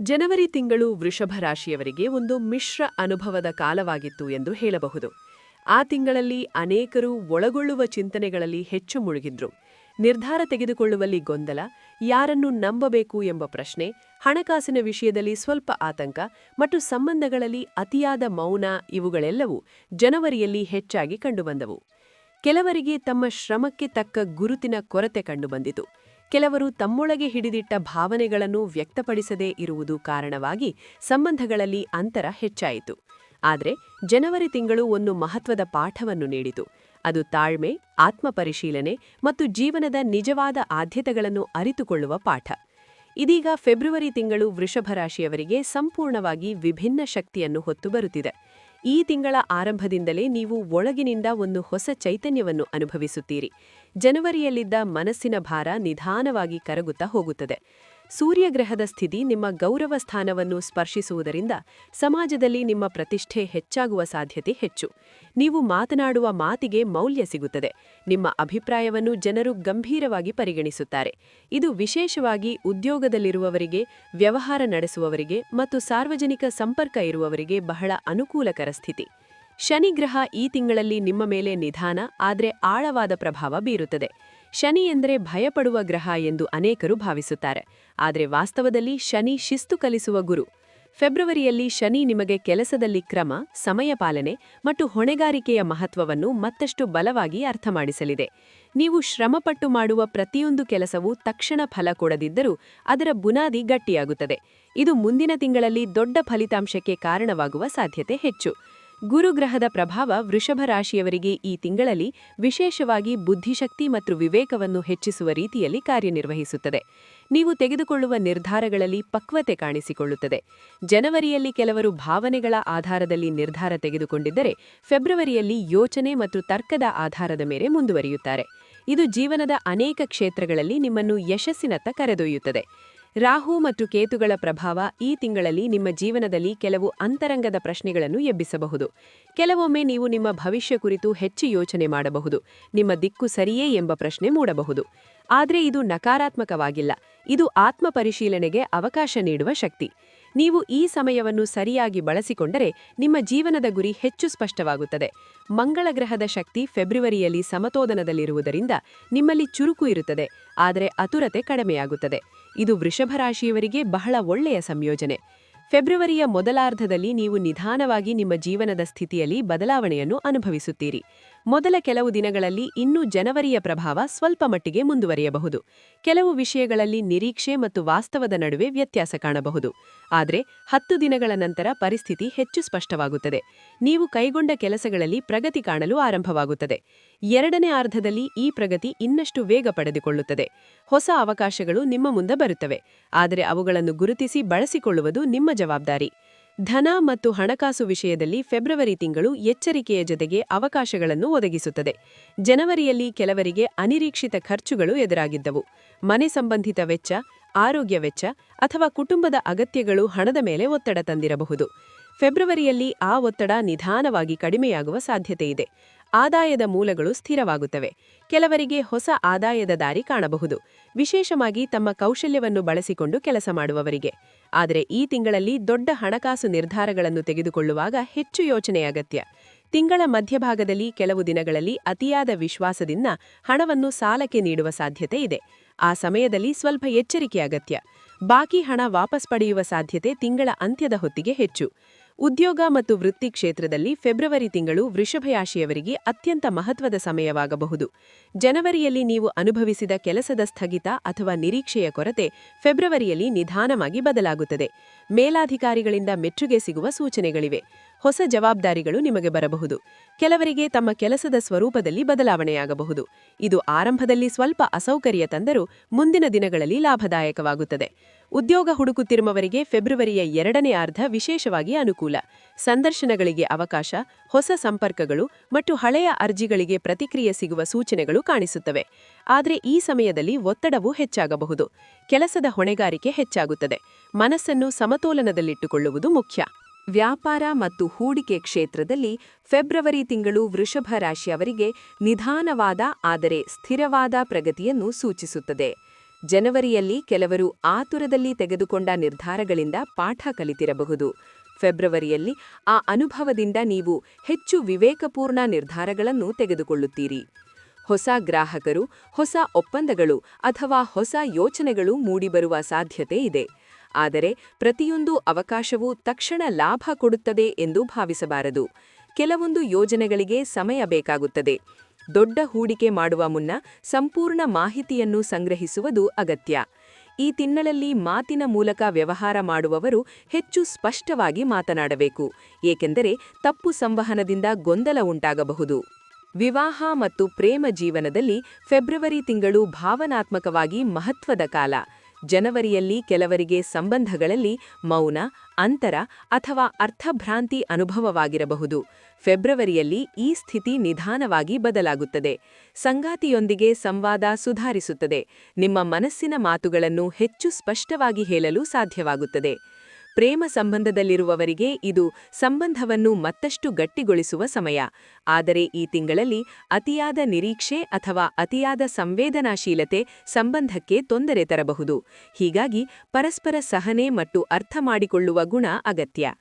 ಜನವರಿ ತಿಂಗಳು ವೃಷಭ ರಾಶಿಯವರಿಗೆ ಒಂದು ಮಿಶ್ರ ಅನುಭವದ ಕಾಲವಾಗಿತ್ತು ಎಂದು ಹೇಳಬಹುದು. ಆ ತಿಂಗಳಲ್ಲಿ ಅನೇಕರು ಒಳಗೊಳ್ಳುವ ಚಿಂತನೆಗಳಲ್ಲಿ ಹೆಚ್ಚು ಮುಳುಗಿದ್ರು. ನಿರ್ಧಾರ ತೆಗೆದುಕೊಳ್ಳುವಲ್ಲಿ ಗೊಂದಲ, ಯಾರನ್ನು ನಂಬಬೇಕು ಎಂಬ ಪ್ರಶ್ನೆ, ಹಣಕಾಸಿನ ವಿಷಯದಲ್ಲಿ ಸ್ವಲ್ಪ ಆತಂಕ ಮತ್ತು ಸಂಬಂಧಗಳಲ್ಲಿ ಅತಿಯಾದ ಮೌನ ಇವುಗಳೆಲ್ಲವೂ ಜನವರಿಯಲ್ಲಿ ಹೆಚ್ಚಾಗಿ ಕಂಡುಬಂದವು. ಕೆಲವರಿಗೆ ತಮ್ಮ ಶ್ರಮಕ್ಕೆ ತಕ್ಕ ಗುರುತಿನ ಕೊರತೆ ಕಂಡುಬಂದಿತು. ಕೆಲವರು ತಮ್ಮೊಳಗೆ ಹಿಡಿದಿಟ್ಟ ಭಾವನೆಗಳನ್ನು ವ್ಯಕ್ತಪಡಿಸದೇ ಇರುವುದು ಕಾರಣವಾಗಿ ಸಂಬಂಧಗಳಲ್ಲಿ ಅಂತರ ಹೆಚ್ಚಾಯಿತು. ಆದರೆ ಜನವರಿ ತಿಂಗಳು ಒಂದು ಮಹತ್ವದ ಪಾಠವನ್ನು ನೀಡಿತು. ಅದು ತಾಳ್ಮೆ, ಆತ್ಮಪರಿಶೀಲನೆ ಮತ್ತು ಜೀವನದ ನಿಜವಾದ ಆದ್ಯತೆಗಳನ್ನು ಅರಿತುಕೊಳ್ಳುವ ಪಾಠ. ಇದೀಗ ಫೆಬ್ರವರಿ ತಿಂಗಳು ವೃಷಭ ರಾಶಿಯವರಿಗೆ ಸಂಪೂರ್ಣವಾಗಿ ವಿಭಿನ್ನ ಶಕ್ತಿಯನ್ನು ಹೊತ್ತು ಬರುತ್ತಿದೆ. ಈ ತಿಂಗಳ ಆರಂಭದಿಂದಲೇ ನೀವು ಒಳಗಿನಿಂದ ಒಂದು ಹೊಸ ಚೈತನ್ಯವನ್ನು ಅನುಭವಿಸುತ್ತೀರಿ. ಜನವರಿಯಲ್ಲಿದ್ದ ಮನಸ್ಸಿನ ಭಾರ ನಿಧಾನವಾಗಿ ಕರಗುತ್ತಾ ಹೋಗುತ್ತದೆ. ಸೂರ್ಯಗ್ರಹದ ಸ್ಥಿತಿ ನಿಮ್ಮ ಗೌರವ ಸ್ಥಾನವನ್ನು ಸ್ಪರ್ಶಿಸುವುದರಿಂದ ಸಮಾಜದಲ್ಲಿ ನಿಮ್ಮ ಪ್ರತಿಷ್ಠೆ ಹೆಚ್ಚಾಗುವ ಸಾಧ್ಯತೆ ಹೆಚ್ಚು. ನೀವು ಮಾತನಾಡುವ ಮಾತಿಗೆ ಮೌಲ್ಯ ಸಿಗುತ್ತದೆ. ನಿಮ್ಮ ಅಭಿಪ್ರಾಯವನ್ನು ಜನರು ಗಂಭೀರವಾಗಿ ಪರಿಗಣಿಸುತ್ತಾರೆ. ಇದು ವಿಶೇಷವಾಗಿ ಉದ್ಯೋಗದಲ್ಲಿರುವವರಿಗೆ, ವ್ಯವಹಾರ ನಡೆಸುವವರಿಗೆ ಮತ್ತು ಸಾರ್ವಜನಿಕ ಸಂಪರ್ಕ ಇರುವವರಿಗೆ ಬಹಳ ಅನುಕೂಲಕರ ಸ್ಥಿತಿ. ಶನಿಗ್ರಹ ಈ ತಿಂಗಳಲ್ಲಿ ನಿಮ್ಮ ಮೇಲೆ ನಿಧಾನ ಆದರೆ ಆಳವಾದ ಪ್ರಭಾವ ಬೀರುತ್ತದೆ. ಶನಿ ಎಂದರೆ ಭಯಪಡುವ ಗ್ರಹ ಎಂದು ಅನೇಕರು ಭಾವಿಸುತ್ತಾರೆ. ಆದರೆ ವಾಸ್ತವದಲ್ಲಿ ಶನಿ ಶಿಸ್ತು ಕಲಿಸುವ ಗುರು. ಫೆಬ್ರವರಿಯಲ್ಲಿ ಶನಿ ನಿಮಗೆ ಕೆಲಸದಲ್ಲಿ ಕ್ರಮ, ಸಮಯ ಪಾಲನೆ ಮತ್ತು ಹೊಣೆಗಾರಿಕೆಯ ಮಹತ್ವವನ್ನು ಮತ್ತಷ್ಟು ಬಲವಾಗಿ ಅರ್ಥಮಾಡಿಸಲಿದೆ. ನೀವು ಶ್ರಮಪಟ್ಟು ಮಾಡುವ ಪ್ರತಿಯೊಂದು ಕೆಲಸವೂ ತಕ್ಷಣ ಫಲ ಕೊಡದಿದ್ದರೂ ಅದರ ಬುನಾದಿ ಗಟ್ಟಿಯಾಗುತ್ತದೆ. ಇದು ಮುಂದಿನ ತಿಂಗಳಲ್ಲಿ ದೊಡ್ಡ ಫಲಿತಾಂಶಕ್ಕೆ ಕಾರಣವಾಗುವ ಸಾಧ್ಯತೆ ಹೆಚ್ಚು. ಗುರುಗ್ರಹದ ಪ್ರಭಾವ ವೃಷಭ ರಾಶಿಯವರಿಗೆ ಈ ತಿಂಗಳಲ್ಲಿ ವಿಶೇಷವಾಗಿ ಬುದ್ಧಿಶಕ್ತಿ ಮತ್ತು ವಿವೇಕವನ್ನು ಹೆಚ್ಚಿಸುವ ರೀತಿಯಲ್ಲಿ ಕಾರ್ಯನಿರ್ವಹಿಸುತ್ತದೆ. ನೀವು ತೆಗೆದುಕೊಳ್ಳುವ ನಿರ್ಧಾರಗಳಲ್ಲಿ ಪಕ್ವತೆ ಕಾಣಿಸಿಕೊಳ್ಳುತ್ತದೆ. ಜನವರಿಯಲ್ಲಿ ಕೆಲವರು ಭಾವನೆಗಳ ಆಧಾರದಲ್ಲಿ ನಿರ್ಧಾರ ತೆಗೆದುಕೊಂಡಿದ್ದರೆ, ಫೆಬ್ರವರಿಯಲ್ಲಿ ಯೋಚನೆ ಮತ್ತು ತರ್ಕದ ಆಧಾರದ ಮೇಲೆ ಮುಂದುವರಿಯುತ್ತಾರೆ. ಇದು ಜೀವನದ ಅನೇಕ ಕ್ಷೇತ್ರಗಳಲ್ಲಿ ನಿಮ್ಮನ್ನು ಯಶಸ್ಸಿನತ್ತ ಕರೆದೊಯ್ಯುತ್ತದೆ. ರಾಹು ಮತ್ತು ಕೇತುಗಳ ಪ್ರಭಾವ ಈ ತಿಂಗಳಲ್ಲಿ ನಿಮ್ಮ ಜೀವನದಲ್ಲಿ ಕೆಲವು ಅಂತರಂಗದ ಪ್ರಶ್ನೆಗಳನ್ನು ಎಬ್ಬಿಸಬಹುದು. ಕೆಲವೊಮ್ಮೆ ನೀವು ನಿಮ್ಮ ಭವಿಷ್ಯ ಕುರಿತು ಹೆಚ್ಚು ಯೋಚನೆ ಮಾಡಬಹುದು. ನಿಮ್ಮ ದಿಕ್ಕು ಸರಿಯೇ ಎಂಬ ಪ್ರಶ್ನೆ ಮೂಡಬಹುದು. ಆದರೆ ಇದು ನಕಾರಾತ್ಮಕವಾಗಿಲ್ಲ. ಇದು ಆತ್ಮಪರಿಶೀಲನೆಗೆ ಅವಕಾಶ ನೀಡುವ ಶಕ್ತಿ. ನೀವು ಈ ಸಮಯವನ್ನು ಸರಿಯಾಗಿ ಬಳಸಿಕೊಂಡರೆ ನಿಮ್ಮ ಜೀವನದ ಗುರಿ ಹೆಚ್ಚು ಸ್ಪಷ್ಟವಾಗುತ್ತದೆ. ಮಂಗಳ ಗ್ರಹದ ಶಕ್ತಿ ಫೆಬ್ರವರಿಯಲ್ಲಿ ಸಮತೋಲನದಲ್ಲಿರುವುದರಿಂದ ನಿಮ್ಮಲ್ಲಿ ಚುರುಕು ಇರುತ್ತದೆ, ಆದರೆ ಆತುರತೆ ಕಡಿಮೆಯಾಗುತ್ತದೆ. ಇದು ವೃಷಭ ರಾಶಿಯವರಿಗೆ ಬಹಳ ಒಳ್ಳೆಯ ಸಂಯೋಜನೆ. ಫೆಬ್ರವರಿಯ ಮೊದಲಾರ್ಧದಲ್ಲಿ ನೀವು ನಿಧಾನವಾಗಿ ನಿಮ್ಮ ಜೀವನದ ಸ್ಥಿತಿಯಲ್ಲಿ ಬದಲಾವಣೆಯನ್ನು ಅನುಭವಿಸುತ್ತೀರಿ. ಮೊದಲ ಕೆಲವು ದಿನಗಳಲ್ಲಿ ಇನ್ನೂ ಜನವರಿಯ ಪ್ರಭಾವ ಸ್ವಲ್ಪ ಮಟ್ಟಿಗೆ ಮುಂದುವರಿಯಬಹುದು. ಕೆಲವು ವಿಷಯಗಳಲ್ಲಿ ನಿರೀಕ್ಷೆ ಮತ್ತು ವಾಸ್ತವದ ನಡುವೆ ವ್ಯತ್ಯಾಸ ಕಾಣಬಹುದು. ಆದರೆ 10 ದಿನಗಳ ನಂತರ ಪರಿಸ್ಥಿತಿ ಹೆಚ್ಚು ಸ್ಪಷ್ಟವಾಗುತ್ತದೆ. ನೀವು ಕೈಗೊಂಡ ಕೆಲಸಗಳಲ್ಲಿ ಪ್ರಗತಿ ಕಾಣಲು ಆರಂಭವಾಗುತ್ತದೆ. ಎರಡನೇ ಅರ್ಧದಲ್ಲಿ ಈ ಪ್ರಗತಿ ಇನ್ನಷ್ಟು ವೇಗ ಪಡೆದುಕೊಳ್ಳುತ್ತದೆ. ಹೊಸ ಅವಕಾಶಗಳು ನಿಮ್ಮ ಮುಂದೆ ಬರುತ್ತವೆ, ಆದರೆ ಅವುಗಳನ್ನು ಗುರುತಿಸಿ ಬಳಸಿಕೊಳ್ಳುವುದು ನಿಮ್ಮ ಜವಾಬ್ದಾರಿ. ಧನ ಮತ್ತು ಹಣಕಾಸು ವಿಷಯದಲ್ಲಿ ಫೆಬ್ರವರಿ ತಿಂಗಳು ಎಚ್ಚರಿಕೆಯ ಜೊತೆಗೆ ಅವಕಾಶಗಳನ್ನು ಒದಗಿಸುತ್ತದೆ. ಜನವರಿಯಲ್ಲಿ ಕೆಲವರಿಗೆ ಅನಿರೀಕ್ಷಿತ ಖರ್ಚುಗಳು ಎದುರಾಗಿದ್ದವು. ಮನೆ ಸಂಬಂಧಿತ ವೆಚ್ಚ, ಆರೋಗ್ಯ ವೆಚ್ಚ ಅಥವಾ ಕುಟುಂಬದ ಅಗತ್ಯಗಳು ಹಣದ ಮೇಲೆ ಒತ್ತಡ ತಂದಿರಬಹುದು. ಫೆಬ್ರವರಿಯಲ್ಲಿ ಆ ಒತ್ತಡ ನಿಧಾನವಾಗಿ ಕಡಿಮೆಯಾಗುವ ಸಾಧ್ಯತೆಯಿದೆ. ಆದಾಯದ ಮೂಲಗಳು ಸ್ಥಿರವಾಗುತ್ತವೆ. ಕೆಲವರಿಗೆ ಹೊಸ ಆದಾಯದ ದಾರಿ ಕಾಣಬಹುದು, ವಿಶೇಷವಾಗಿ ತಮ್ಮ ಕೌಶಲ್ಯವನ್ನು ಬಳಸಿಕೊಂಡು ಕೆಲಸ ಮಾಡುವವರಿಗೆ. ಆದರೆ ಈ ತಿಂಗಳಲ್ಲಿ ದೊಡ್ಡ ಹಣಕಾಸು ನಿರ್ಧಾರಗಳನ್ನು ತೆಗೆದುಕೊಳ್ಳುವಾಗ ಹೆಚ್ಚು ಯೋಚನೆ ಅಗತ್ಯ. ತಿಂಗಳ ಮಧ್ಯಭಾಗದಲ್ಲಿ ಕೆಲವು ದಿನಗಳಲ್ಲಿ ಅತಿಯಾದ ವಿಶ್ವಾಸದಿಂದ ಹಣವನ್ನು ಸಾಲಕ್ಕೆ ನೀಡುವ ಸಾಧ್ಯತೆ ಇದೆ. ಆ ಸಮಯದಲ್ಲಿ ಸ್ವಲ್ಪ ಎಚ್ಚರಿಕೆ ಅಗತ್ಯ. ಬಾಕಿ ಹಣ ವಾಪಸ್ ಪಡೆಯುವ ಸಾಧ್ಯತೆ ತಿಂಗಳ ಅಂತ್ಯದ ಹೊತ್ತಿಗೆ ಹೆಚ್ಚು. ಉದ್ಯೋಗ ಮತ್ತು ವೃತ್ತಿ ಕ್ಷೇತ್ರದಲ್ಲಿ ಫೆಬ್ರವರಿ ತಿಂಗಳು ವೃಷಭ ರಾಶಿಯವರಿಗೆ ಅತ್ಯಂತ ಮಹತ್ವದ ಸಮಯವಾಗಬಹುದು. ಜನವರಿಯಲ್ಲಿ ನೀವು ಅನುಭವಿಸಿದ ಕೆಲಸದ ಸ್ಥಗಿತ ಅಥವಾ ನಿರೀಕ್ಷೆಯ ಕೊರತೆ ಫೆಬ್ರವರಿಯಲ್ಲಿ ನಿಧಾನವಾಗಿ ಬದಲಾಗುತ್ತದೆ. ಮೇಲಾಧಿಕಾರಿಗಳಿಂದ ಮೆಚ್ಚುಗೆ ಸಿಗುವ ಸೂಚನೆಗಳಿವೆ. ಹೊಸ ಜವಾಬ್ದಾರಿಗಳು ನಿಮಗೆ ಬರಬಹುದು. ಕೆಲವರಿಗೆ ತಮ್ಮ ಕೆಲಸದ ಸ್ವರೂಪದಲ್ಲಿ ಬದಲಾವಣೆಯಾಗಬಹುದು. ಇದು ಆರಂಭದಲ್ಲಿ ಸ್ವಲ್ಪ ಅಸೌಕರ್ಯ ತಂದರೂ ಮುಂದಿನ ದಿನಗಳಲ್ಲಿ ಲಾಭದಾಯಕವಾಗುತ್ತದೆ. ಉದ್ಯೋಗ ಹುಡುಕುತ್ತಿರುವವರಿಗೆ ಫೆಬ್ರವರಿಯ ಎರಡನೇ ಅರ್ಧ ವಿಶೇಷವಾಗಿ ಅನುಕೂಲ. ಸಂದರ್ಶನಗಳಿಗೆ ಅವಕಾಶ, ಹೊಸ ಸಂಪರ್ಕಗಳು ಮತ್ತು ಹಳೆಯ ಅರ್ಜಿಗಳಿಗೆ ಪ್ರತಿಕ್ರಿಯೆ ಸಿಗುವ ಸೂಚನೆಗಳು ಕಾಣಿಸುತ್ತವೆ. ಆದರೆ ಈ ಸಮಯದಲ್ಲಿ ಒತ್ತಡವೂ ಹೆಚ್ಚಾಗಬಹುದು. ಕೆಲಸದ ಹೊಣೆಗಾರಿಕೆ ಹೆಚ್ಚಾಗುತ್ತದೆ. ಮನಸ್ಸನ್ನು ಸಮತೋಲನದಲ್ಲಿಟ್ಟುಕೊಳ್ಳುವುದು ಮುಖ್ಯ. ವ್ಯಾಪಾರ ಮತ್ತು ಹೂಡಿಕೆ ಕ್ಷೇತ್ರದಲ್ಲಿ ಫೆಬ್ರವರಿ ತಿಂಗಳು ವೃಷಭ ರಾಶಿಯವರಿಗೆ ನಿಧಾನವಾದ ಆದರೆ ಸ್ಥಿರವಾದ ಪ್ರಗತಿಯನ್ನು ಸೂಚಿಸುತ್ತದೆ. ಜನವರಿಯಲ್ಲಿ ಕೆಲವರು ಆತುರದಲ್ಲಿ ತೆಗೆದುಕೊಂಡ ನಿರ್ಧಾರಗಳಿಂದ ಪಾಠ ಕಲಿತಿರಬಹುದು. ಫೆಬ್ರವರಿಯಲ್ಲಿ ಆ ಅನುಭವದಿಂದ ನೀವು ಹೆಚ್ಚು ವಿವೇಕಪೂರ್ಣ ನಿರ್ಧಾರಗಳನ್ನು ತೆಗೆದುಕೊಳ್ಳುತ್ತೀರಿ. ಹೊಸ ಗ್ರಾಹಕರು, ಹೊಸ ಒಪ್ಪಂದಗಳು ಅಥವಾ ಹೊಸ ಯೋಚನೆಗಳು ಮೂಡಿಬರುವ ಸಾಧ್ಯತೆ ಇದೆ. ಆದರೆ ಪ್ರತಿಯೊಂದು ಅವಕಾಶವೂ ತಕ್ಷಣ ಲಾಭ ಕೊಡುತ್ತದೆ ಎಂದು ಭಾವಿಸಬಾರದು. ಕೆಲವೊಂದು ಯೋಜನೆಗಳಿಗೆ ಸಮಯ ಬೇಕಾಗುತ್ತದೆ. ದೊಡ್ಡ ಹೂಡಿಕೆ ಮಾಡುವ ಮುನ್ನ ಸಂಪೂರ್ಣ ಮಾಹಿತಿಯನ್ನು ಸಂಗ್ರಹಿಸುವುದು ಅಗತ್ಯ. ಈ ತಿಂಗಳಲ್ಲಿ ಮಾತಿನ ಮೂಲಕ ವ್ಯವಹಾರ ಮಾಡುವವರು ಹೆಚ್ಚು ಸ್ಪಷ್ಟವಾಗಿ ಮಾತನಾಡಬೇಕು, ಏಕೆಂದರೆ ತಪ್ಪು ಸಂವಹನದಿಂದ ಗೊಂದಲ ಉಂಟಾಗಬಹುದು. ವಿವಾಹ ಮತ್ತು ಪ್ರೇಮ ಜೀವನದಲ್ಲಿ ಫೆಬ್ರವರಿ ತಿಂಗಳು ಭಾವನಾತ್ಮಕವಾಗಿ ಮಹತ್ವದ ಕಾಲ. ಜನವರಿಯಲ್ಲಿ ಕೆಲವರಿಗೆ ಸಂಬಂಧಗಳಲ್ಲಿ ಮೌನ, ಅಂತರ ಅಥವಾ ಅರ್ಥಭ್ರಾಂತಿ ಅನುಭವವಾಗಿರಬಹುದು. ಫೆಬ್ರವರಿಯಲ್ಲಿ ಈ ಸ್ಥಿತಿ ನಿಧಾನವಾಗಿ ಬದಲಾಗುತ್ತದೆ. ಸಂಗಾತಿಯೊಂದಿಗೆ ಸಂವಾದ ಸುಧಾರಿಸುತ್ತದೆ. ನಿಮ್ಮ ಮನಸ್ಸಿನ ಮಾತುಗಳನ್ನು ಹೆಚ್ಚು ಸ್ಪಷ್ಟವಾಗಿ ಹೇಳಲು ಸಾಧ್ಯವಾಗುತ್ತದೆ. ಪ್ರೇಮ ಸಂಬಂಧದಲ್ಲಿರುವವರಿಗೆ ಇದು ಸಂಬಂಧವನ್ನು ಮತ್ತಷ್ಟು ಗಟ್ಟಿಗೊಳಿಸುವ ಸಮಯ. ಆದರೆ ಈ ತಿಂಗಳಲ್ಲಿ ಅತಿಯಾದ ನಿರೀಕ್ಷೆ ಅಥವಾ ಅತಿಯಾದ ಸಂವೇದನಾಶೀಲತೆ ಸಂಬಂಧಕ್ಕೆ ತೊಂದರೆ ತರಬಹುದು. ಹೀಗಾಗಿ ಪರಸ್ಪರ ಸಹನೆ ಮತ್ತು ಅರ್ಥ ಮಾಡಿಕೊಳ್ಳುವ ಗುಣ ಅಗತ್ಯ.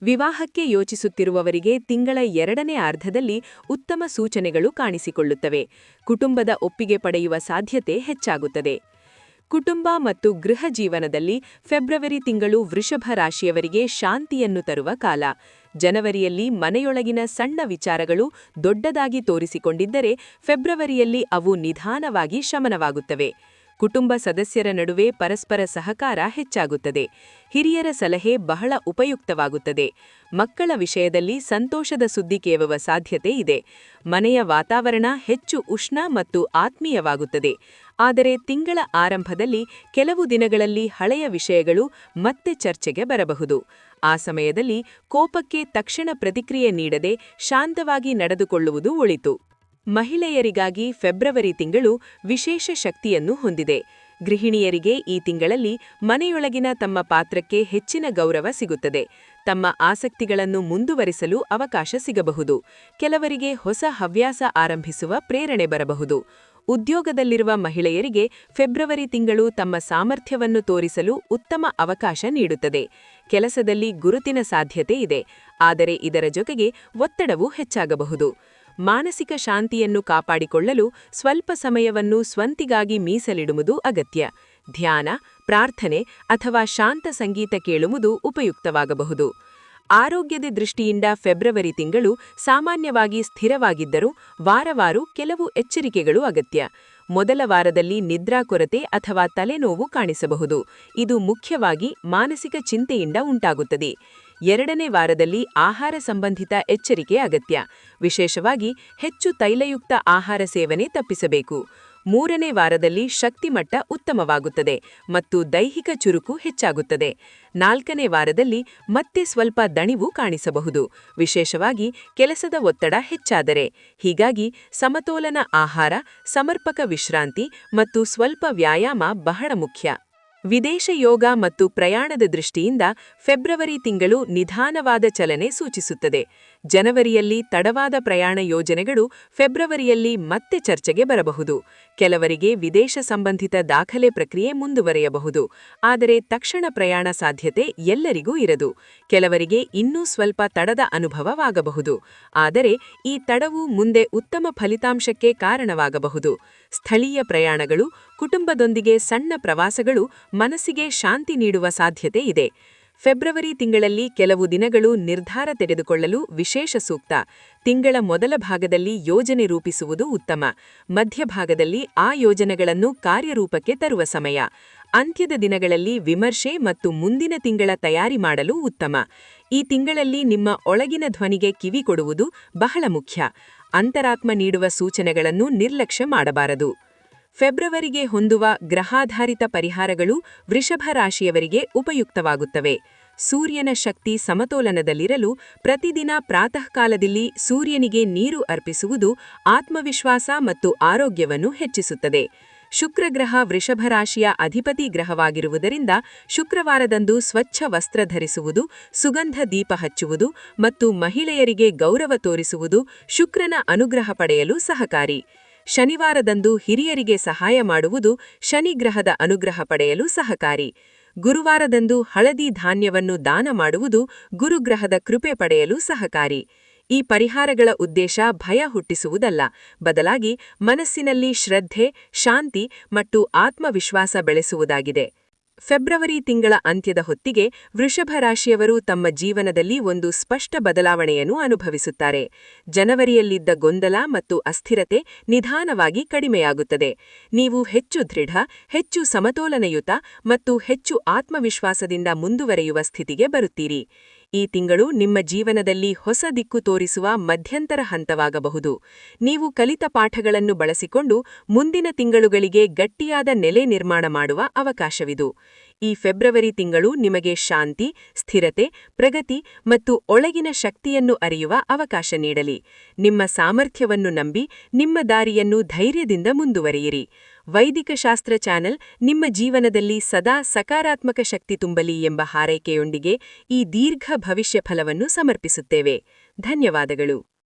ವಿವಾಹಕ್ಕೆ ಯೋಚಿಸುತ್ತಿರುವವರಿಗೆ ತಿಂಗಳ 2ನೇ ಅರ್ಧದಲ್ಲಿ ಉತ್ತಮ ಸೂಚನೆಗಳು ಕಾಣಿಸಿಕೊಳ್ಳುತ್ತವೆ. ಕುಟುಂಬದ ಒಪ್ಪಿಗೆ ಪಡೆಯುವ ಸಾಧ್ಯತೆ ಹೆಚ್ಚಾಗುತ್ತದೆ. ಕುಟುಂಬ ಮತ್ತು ಗೃಹ ಜೀವನದಲ್ಲಿ ಫೆಬ್ರವರಿ ತಿಂಗಳು ವೃಷಭ ರಾಶಿಯವರಿಗೆ ಶಾಂತಿಯನ್ನು ತರುವ ಕಾಲ. ಜನವರಿಯಲ್ಲಿ ಮನೆಯೊಳಗಿನ ಸಣ್ಣ ವಿಚಾರಗಳು ದೊಡ್ಡದಾಗಿ ತೋರಿಸಿಕೊಂಡಿದ್ದರೆ ಫೆಬ್ರವರಿಯಲ್ಲಿ ಅವು ನಿಧಾನವಾಗಿ ಶಮನವಾಗುತ್ತವೆ. ಕುಟುಂಬ ಸದಸ್ಯರ ನಡುವೆ ಪರಸ್ಪರ ಸಹಕಾರ ಹೆಚ್ಚಾಗುತ್ತದೆ. ಹಿರಿಯರ ಸಲಹೆ ಬಹಳ ಉಪಯುಕ್ತವಾಗುತ್ತದೆ. ಮಕ್ಕಳ ವಿಷಯದಲ್ಲಿ ಸಂತೋಷದ ಸುದ್ದಿ ಕೇಳುವ ಸಾಧ್ಯತೆ ಇದೆ. ಮನೆಯ ವಾತಾವರಣ ಹೆಚ್ಚು ಉಷ್ಣ ಮತ್ತು ಆತ್ಮೀಯವಾಗುತ್ತದೆ. ಆದರೆ ತಿಂಗಳ ಆರಂಭದಲ್ಲಿ ಕೆಲವು ದಿನಗಳಲ್ಲಿ ಹಳೆಯ ವಿಷಯಗಳು ಮತ್ತೆ ಚರ್ಚೆಗೆ ಬರಬಹುದು. ಆ ಸಮಯದಲ್ಲಿ ಕೋಪಕ್ಕೆ ತಕ್ಷಣ ಪ್ರತಿಕ್ರಿಯೆ ನೀಡದೆ ಶಾಂತವಾಗಿ ನಡೆದುಕೊಳ್ಳುವುದು ಒಳಿತು. ಮಹಿಳೆಯರಿಗಾಗಿ ಫೆಬ್ರವರಿ ತಿಂಗಳು ವಿಶೇಷ ಶಕ್ತಿಯನ್ನು ಹೊಂದಿದೆ. ಗೃಹಿಣಿಯರಿಗೆ ಈ ತಿಂಗಳಲ್ಲಿ ಮನೆಯೊಳಗಿನ ತಮ್ಮ ಪಾತ್ರಕ್ಕೆ ಹೆಚ್ಚಿನ ಗೌರವ ಸಿಗುತ್ತದೆ. ತಮ್ಮ ಆಸಕ್ತಿಗಳನ್ನು ಮುಂದುವರಿಸಲು ಅವಕಾಶ ಸಿಗಬಹುದು. ಕೆಲವರಿಗೆ ಹೊಸ ಹವ್ಯಾಸ ಆರಂಭಿಸುವ ಪ್ರೇರಣೆ ಬರಬಹುದು. ಉದ್ಯೋಗದಲ್ಲಿರುವ ಮಹಿಳೆಯರಿಗೆ ಫೆಬ್ರವರಿ ತಿಂಗಳು ತಮ್ಮ ಸಾಮರ್ಥ್ಯವನ್ನು ತೋರಿಸಲು ಉತ್ತಮ ಅವಕಾಶ ನೀಡುತ್ತದೆ. ಕೆಲಸದಲ್ಲಿ ಗುರುತಿನ ಸಾಧ್ಯತೆ ಇದೆ, ಆದರೆ ಇದರ ಜೊತೆಗೆ ಒತ್ತಡವೂ ಹೆಚ್ಚಾಗಬಹುದು. ಮಾನಸಿಕ ಶಾಂತಿಯನ್ನು ಕಾಪಾಡಿಕೊಳ್ಳಲು ಸ್ವಲ್ಪ ಸಮಯವನ್ನು ಸ್ವಂತಿಗಾಗಿ ಮೀಸಲಿಡುವುದು ಅಗತ್ಯ. ಧ್ಯಾನ, ಪ್ರಾರ್ಥನೆ ಅಥವಾ ಶಾಂತ ಸಂಗೀತ ಕೇಳುವುದು ಉಪಯುಕ್ತವಾಗಬಹುದು. ಆರೋಗ್ಯದ ದೃಷ್ಟಿಯಿಂದ ಫೆಬ್ರವರಿ ತಿಂಗಳು ಸಾಮಾನ್ಯವಾಗಿ ಸ್ಥಿರವಾಗಿದ್ದರೂ ವಾರವಾರು ಕೆಲವು ಎಚ್ಚರಿಕೆಗಳು ಅಗತ್ಯ. ಮೊದಲ ವಾರದಲ್ಲಿ ನಿದ್ರಾ ಕೊರತೆ ಅಥವಾ ತಲೆನೋವು ಕಾಣಿಸಬಹುದು. ಇದು ಮುಖ್ಯವಾಗಿ ಮಾನಸಿಕ ಚಿಂತೆಯಿಂದ ಉಂಟಾಗುತ್ತದೆ. 2ನೇ ವಾರದಲ್ಲಿ ಆಹಾರ ಸಂಬಂಧಿತ ಎಚ್ಚರಿಕೆ ಅಗತ್ಯ. ವಿಶೇಷವಾಗಿ ಹೆಚ್ಚು ತೈಲಯುಕ್ತ ಆಹಾರ ಸೇವನೆ ತಪ್ಪಿಸಬೇಕು. 3ನೇ ವಾರದಲ್ಲಿ ಶಕ್ತಿಮಟ್ಟ ಉತ್ತಮವಾಗುತ್ತದೆ ಮತ್ತು ದೈಹಿಕ ಚುರುಕು ಹೆಚ್ಚಾಗುತ್ತದೆ. 4ನೇ ವಾರದಲ್ಲಿ ಮತ್ತೆ ಸ್ವಲ್ಪ ದಣಿವು ಕಾಣಿಸಬಹುದು, ವಿಶೇಷವಾಗಿ ಕೆಲಸದ ಒತ್ತಡ ಹೆಚ್ಚಾದರೆ. ಹೀಗಾಗಿ ಸಮತೋಲನ ಆಹಾರ, ಸಮರ್ಪಕ ವಿಶ್ರಾಂತಿ ಮತ್ತು ಸ್ವಲ್ಪ ವ್ಯಾಯಾಮ ಬಹಳ ಮುಖ್ಯ. ವಿದೇಶ ಯೋಗ ಮತ್ತು ಪ್ರಯಾಣದ ದೃಷ್ಟಿಯಿಂದ ಫೆಬ್ರವರಿ ತಿಂಗಳು ನಿಧಾನವಾದ ಚಲನೆ ಸೂಚಿಸುತ್ತದೆ. ಜನವರಿಯಲ್ಲಿ ತಡವಾದ ಪ್ರಯಾಣ ಯೋಜನೆಗಳು ಫೆಬ್ರವರಿಯಲ್ಲಿ ಮತ್ತೆ ಚರ್ಚೆಗೆ ಬರಬಹುದು. ಕೆಲವರಿಗೆ ವಿದೇಶ ಸಂಬಂಧಿತ ದಾಖಲೆ ಪ್ರಕ್ರಿಯೆ ಮುಂದುವರೆಯಬಹುದು, ಆದರೆ ತಕ್ಷಣ ಪ್ರಯಾಣ ಸಾಧ್ಯತೆ ಎಲ್ಲರಿಗೂ ಇರದು. ಕೆಲವರಿಗೆ ಇನ್ನೂ ಸ್ವಲ್ಪ ತಡದ ಅನುಭವವಾಗಬಹುದು, ಆದರೆ ಈ ತಡವು ಮುಂದೆ ಉತ್ತಮ ಫಲಿತಾಂಶಕ್ಕೆ ಕಾರಣವಾಗಬಹುದು. ಸ್ಥಳೀಯ ಪ್ರಯಾಣಗಳು, ಕುಟುಂಬದೊಂದಿಗೆ ಸಣ್ಣ ಪ್ರವಾಸಗಳು ಮನಸ್ಸಿಗೆ ಶಾಂತಿ ನೀಡುವ ಸಾಧ್ಯತೆ ಇದೆ. ಫೆಬ್ರವರಿ ತಿಂಗಳಲ್ಲಿ ಕೆಲವು ದಿನಗಳು ನಿರ್ಧಾರ ತೆಗೆದುಕೊಳ್ಳಲು ವಿಶೇಷ ಸೂಕ್ತ. ತಿಂಗಳ ಮೊದಲ ಭಾಗದಲ್ಲಿ ಯೋಜನೆ ರೂಪಿಸುವುದು ಉತ್ತಮ. ಮಧ್ಯಭಾಗದಲ್ಲಿ ಆ ಯೋಜನೆಗಳನ್ನು ಕಾರ್ಯರೂಪಕ್ಕೆ ತರುವ ಸಮಯ. ಅಂತ್ಯದ ದಿನಗಳಲ್ಲಿ ವಿಮರ್ಶೆ ಮತ್ತು ಮುಂದಿನ ತಿಂಗಳ ತಯಾರಿ ಮಾಡಲು ಉತ್ತಮ. ಈ ತಿಂಗಳಲ್ಲಿ ನಿಮ್ಮ ಒಳಗಿನ ಧ್ವನಿಗೆ ಕಿವಿ ಕೊಡುವುದು ಬಹಳ ಮುಖ್ಯ. ಅಂತರಾತ್ಮ ನೀಡುವ ಸೂಚನೆಗಳನ್ನು ನಿರ್ಲಕ್ಷ್ಯ ಮಾಡಬಾರದು. ಫೆಬ್ರವರಿಗೆ ಹೊಂದುವ ಗ್ರಹಾಧಾರಿತ ಪರಿಹಾರಗಳು ವೃಷಭ ರಾಶಿಯವರಿಗೆ ಉಪಯುಕ್ತವಾಗುತ್ತವೆ. ಸೂರ್ಯನ ಶಕ್ತಿ ಸಮತೋಲನದಲ್ಲಿರಲು ಪ್ರತಿದಿನ ಪ್ರಾತಃಕಾಲದಲ್ಲಿ ಸೂರ್ಯನಿಗೆ ನೀರು ಅರ್ಪಿಸುವುದು ಆತ್ಮವಿಶ್ವಾಸ ಮತ್ತು ಆರೋಗ್ಯವನ್ನು ಹೆಚ್ಚಿಸುತ್ತದೆ. ಶುಕ್ರಗ್ರಹ ವೃಷಭ ರಾಶಿಯ ಅಧಿಪತಿ ಗ್ರಹವಾಗಿರುವುದರಿಂದ ಶುಕ್ರವಾರದಂದು ಸ್ವಚ್ಛ ವಸ್ತ್ರ ಧರಿಸುವುದು, ಸುಗಂಧ ದೀಪ ಹಚ್ಚುವುದು ಮತ್ತು ಮಹಿಳೆಯರಿಗೆ ಗೌರವ ತೋರಿಸುವುದು ಶುಕ್ರನ ಅನುಗ್ರಹ ಪಡೆಯಲು ಸಹಕಾರಿ. ಶನಿವಾರದಂದು ಹಿರಿಯರಿಗೆ ಸಹಾಯ ಮಾಡುವುದು ಶನಿಗ್ರಹದ ಅನುಗ್ರಹ ಪಡೆಯಲು ಸಹಕಾರಿ. ಗುರುವಾರದಂದು ಹಳದಿ ಧಾನ್ಯವನ್ನು ದಾನ ಮಾಡುವುದು ಗುರುಗ್ರಹದ ಕೃಪೆ ಪಡೆಯಲು ಸಹಕಾರಿ. ಈ ಪರಿಹಾರಗಳ ಉದ್ದೇಶ ಭಯ ಹುಟ್ಟಿಸುವುದಲ್ಲ, ಬದಲಾಗಿ ಮನಸ್ಸಿನಲ್ಲಿ ಶ್ರದ್ಧೆ, ಶಾಂತಿ ಮತ್ತು ಆತ್ಮವಿಶ್ವಾಸ ಬೆಳೆಸುವುದಾಗಿದೆ. ಫೆಬ್ರವರಿ ತಿಂಗಳ ಅಂತ್ಯದ ಹೊತ್ತಿಗೆ ವೃಷಭ ರಾಶಿಯವರು ತಮ್ಮ ಜೀವನದಲ್ಲಿ ಒಂದು ಸ್ಪಷ್ಟ ಬದಲಾವಣೆಯನ್ನು ಅನುಭವಿಸುತ್ತಾರೆ. ಜನವರಿಯಲ್ಲಿದ್ದ ಗೊಂದಲ ಮತ್ತು ಅಸ್ಥಿರತೆ ನಿಧಾನವಾಗಿ ಕಡಿಮೆಯಾಗುತ್ತದೆ. ನೀವು ಹೆಚ್ಚು ದೃಢ, ಹೆಚ್ಚು ಸಮತೋಲನಯುತ ಮತ್ತು ಹೆಚ್ಚು ಆತ್ಮವಿಶ್ವಾಸದಿಂದ ಮುಂದುವರೆಯುವ ಸ್ಥಿತಿಗೆ ಬರುತ್ತೀರಿ. ಈ ತಿಂಗಳು ನಿಮ್ಮ ಜೀವನದಲ್ಲಿ ಹೊಸ ದಿಕ್ಕು ತೋರಿಸುವ ಮಧ್ಯಂತರ ಹಂತವಾಗಬಹುದು. ನೀವು ಕಲಿತ ಪಾಠಗಳನ್ನು ಬಳಸಿಕೊಂಡು ಮುಂದಿನ ತಿಂಗಳುಗಳಿಗೆ ಗಟ್ಟಿಯಾದ ನೆಲೆ ನಿರ್ಮಾಣ ಮಾಡುವ ಅವಕಾಶವಿದು. ಈ ಫೆಬ್ರವರಿ ತಿಂಗಳು ನಿಮಗೆ ಶಾಂತಿ, ಸ್ಥಿರತೆ, ಪ್ರಗತಿ ಮತ್ತು ಒಳಗಿನ ಶಕ್ತಿಯನ್ನು ಅರಿಯುವ ಅವಕಾಶ ನೀಡಲಿ. ನಿಮ್ಮ ಸಾಮರ್ಥ್ಯವನ್ನು ನಂಬಿ ನಿಮ್ಮ ದಾರಿಯನ್ನು ಧೈರ್ಯದಿಂದ ಮುಂದುವರಿಯಿರಿ. ವೈದಿಕ ಶಾಸ್ತ್ರ ಚಾನೆಲ್ ನಿಮ್ಮ ಜೀವನದಲ್ಲಿ ಸದಾ ಸಕಾರಾತ್ಮಕ ಶಕ್ತಿ ತುಂಬಲಿ ಎಂಬ ಹಾರೈಕೆಯೊಂದಿಗೆ ಈ ದೀರ್ಘ ಭವಿಷ್ಯ ಫಲವನ್ನು ಸಮರ್ಪಿಸುತ್ತೇವೆ. ಧನ್ಯವಾದಗಳು.